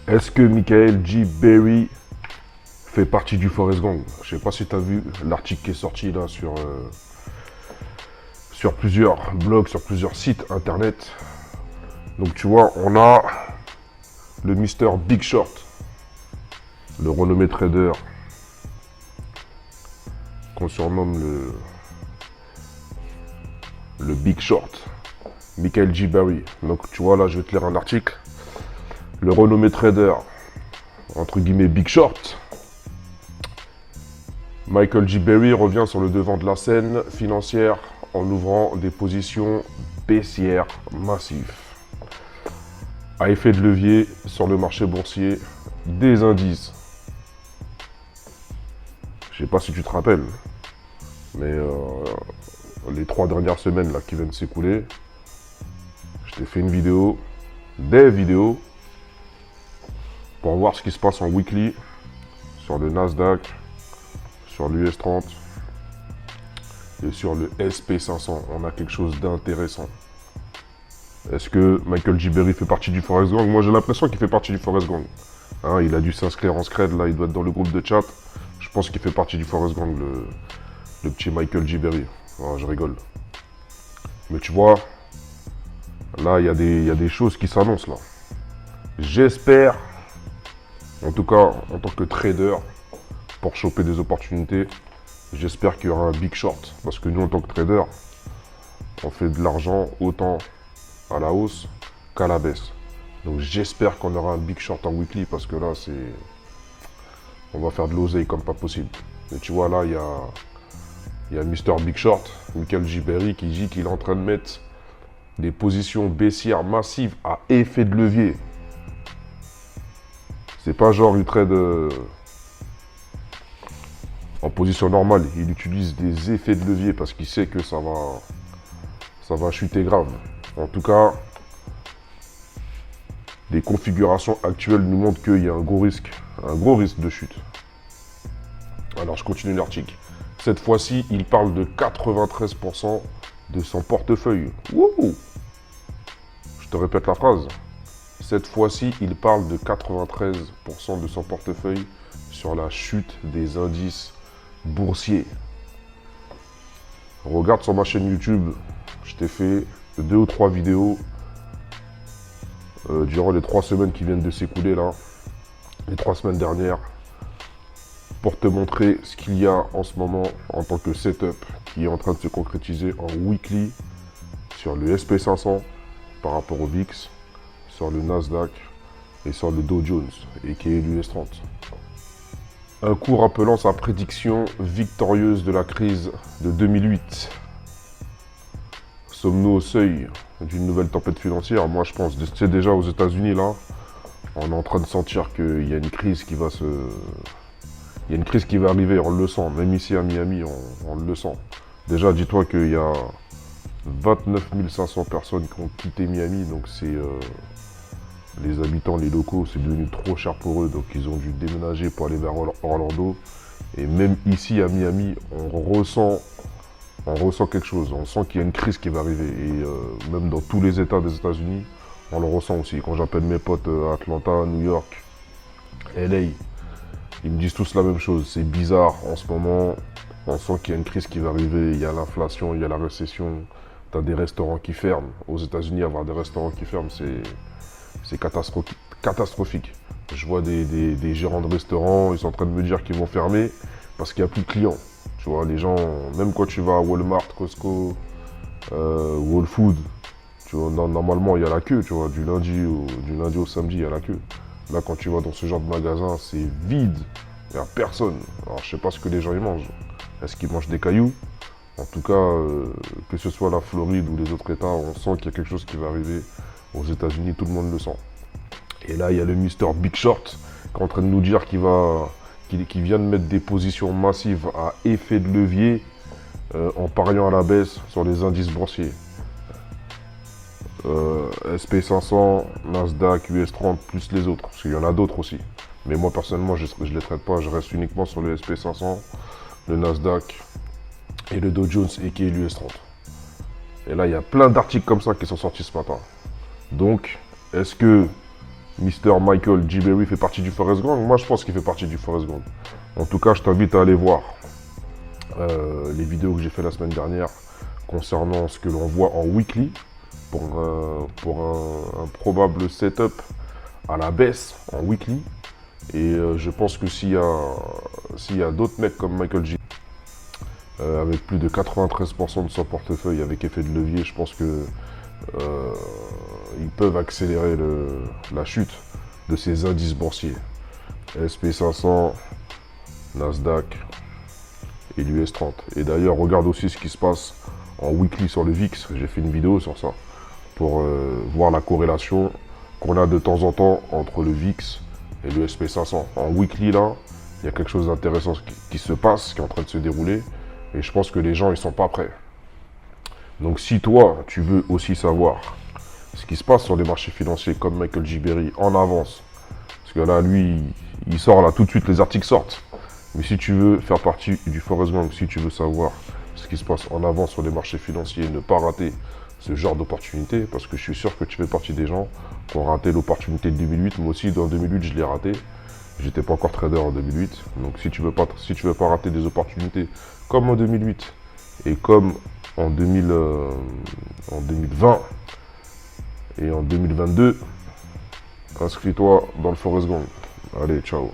Est-ce que Michael G. Berry fait partie du Forest Gang? Je sais pas si tu as vu l'article qui est sorti là sur plusieurs blogs, sur plusieurs sites internet. Donc tu vois, on a le Mister Big Short, le renommé trader qu'on surnomme le Big Short, Michael G. Berry. Donc tu vois là, je vais te lire un article. Le renommé trader, entre guillemets Big Short, Michael G. Berry revient sur le devant de la scène financière en ouvrant des positions baissières massives. À effet de levier sur le marché boursier des indices. Je sais pas si tu te rappelles, mais les 3 dernières semaines là, qui viennent de s'écouler, je t'ai fait une vidéo, des vidéos, pour voir ce qui se passe en weekly sur le Nasdaq, sur l'US 30 et sur le SP500. On a quelque chose d'intéressant. Est-ce que Michael G. Berry fait partie du Forest Gang? Moi j'ai l'impression qu'il fait partie du Forest Gang. Hein, il a dû s'inscrire en scred, là il doit être dans le groupe de chat. Je pense qu'il fait partie du Forest Gang, le petit Michael G. Berry. Oh, je rigole. Mais tu vois, là il y a des choses qui s'annoncent là. J'espère, en tout cas en tant que trader, pour choper des opportunités, j'espère qu'il y aura un big short. Parce que nous en tant que trader, on fait de l'argent autant à la hausse qu'à la baisse. Donc j'espère qu'on aura un big short en weekly parce que là c'est... On va faire de l'oseille comme pas possible. Mais tu vois là il y a Mister Big Short, Michael G. Berry, qui dit qu'il est en train de mettre des positions baissières massives à effet de levier. C'est pas genre il trade en position normale. Il utilise des effets de levier parce qu'il sait que ça va chuter grave. En tout cas, les configurations actuelles nous montrent qu'il y a un gros risque de chute. Alors je continue l'article. Cette fois-ci, il parle de 93% de son portefeuille. Wouhou! Je te répète la phrase. Cette fois-ci, il parle de 93% de son portefeuille sur la chute des indices boursiers. Regarde sur ma chaîne YouTube, je t'ai fait 2 ou 3 vidéos durant les 3 semaines qui viennent de s'écouler là, les 3 semaines dernières, pour te montrer ce qu'il y a en ce moment en tant que setup qui est en train de se concrétiser en weekly sur le SP500 par rapport au VIX, sur le Nasdaq et sur le Dow Jones et qui est l'US 30. Un coup rappelant sa prédiction victorieuse de la crise de 2008. Sommes-nous au seuil d'une nouvelle tempête financière? Moi je pense, c'est déjà aux États-Unis là, on est en train de sentir qu'il y a une crise qui va Il y a une crise qui va arriver, on le sent. Même ici à Miami, on le sent. Déjà, dis-toi qu'il y a 29 500 personnes qui ont quitté Miami. Donc c'est les habitants, les locaux, c'est devenu trop cher pour eux. Donc ils ont dû déménager pour aller vers Orlando. Et même ici à Miami, on ressent quelque chose. On sent qu'il y a une crise qui va arriver. Et même dans tous les États des États-Unis, on le ressent aussi. Quand j'appelle mes potes à Atlanta, New York, LA, ils me disent tous la même chose. C'est bizarre en ce moment. On sent qu'il y a une crise qui va arriver. Il y a l'inflation, il y a la récession. Tu as des restaurants qui ferment. Aux États-Unis, avoir des restaurants qui ferment, c'est catastrophique. Je vois des gérants de restaurants, ils sont en train de me dire qu'ils vont fermer parce qu'il n'y a plus de clients. Tu vois, les gens, même quand tu vas à Walmart, Costco, Whole Food, tu vois, normalement il y a la queue, tu vois, du lundi au samedi, il y a la queue. Là, quand tu vas dans ce genre de magasin, c'est vide, il n'y a personne. Alors, je sais pas ce que les gens y mangent. Est-ce qu'ils mangent des cailloux? En tout cas, que ce soit la Floride ou les autres États, on sent qu'il y a quelque chose qui va arriver. Aux États-Unis, tout le monde le sent. Et là, il y a le Mister Big Short qui est en train de nous dire qu'il vient de mettre des positions massives à effet de levier en pariant à la baisse sur les indices boursiers. SP500, Nasdaq, US 30, plus les autres. Parce qu'il y en a d'autres aussi. Mais moi, personnellement, je ne les traite pas. Je reste uniquement sur le SP500, le Nasdaq et le Dow Jones et qui est l'US 30. Et là, il y a plein d'articles comme ça qui sont sortis ce matin. Donc, est-ce que Mr. Michael G. Berry fait partie du Forest Gang? Moi, je pense qu'il fait partie du Forest Gang. En tout cas, je t'invite à aller voir les vidéos que j'ai fait la semaine dernière concernant ce que l'on voit en weekly pour un probable setup à la baisse en weekly. Et je pense que s'il y a d'autres mecs comme Michael G. Avec plus de 93% de son portefeuille avec effet de levier, je pense que ils peuvent accélérer la chute de ces indices boursiers. SP500, Nasdaq et l'US 30. Et d'ailleurs, regarde aussi ce qui se passe en weekly sur le VIX. J'ai fait une vidéo sur ça pour voir la corrélation qu'on a de temps en temps entre le VIX et le SP500. En weekly, là, il y a quelque chose d'intéressant qui se passe, qui est en train de se dérouler. Et je pense que les gens, ils sont pas prêts. Donc si toi, tu veux aussi savoir ce qui se passe sur les marchés financiers comme Michael G. Berry en avance, parce que là, lui, il sort là, tout de suite, les articles sortent. Mais si tu veux faire partie du Forest Gang, si tu veux savoir ce qui se passe en avance sur les marchés financiers, ne pas rater ce genre d'opportunité, parce que je suis sûr que tu fais partie des gens qui ont raté l'opportunité de 2008. Moi aussi, dans 2008, je l'ai raté. J'étais pas encore trader en 2008. Donc si tu veux pas rater des opportunités comme en 2008 et comme en 2020 et en 2022, inscris-toi dans le Forest Gang. Allez, ciao.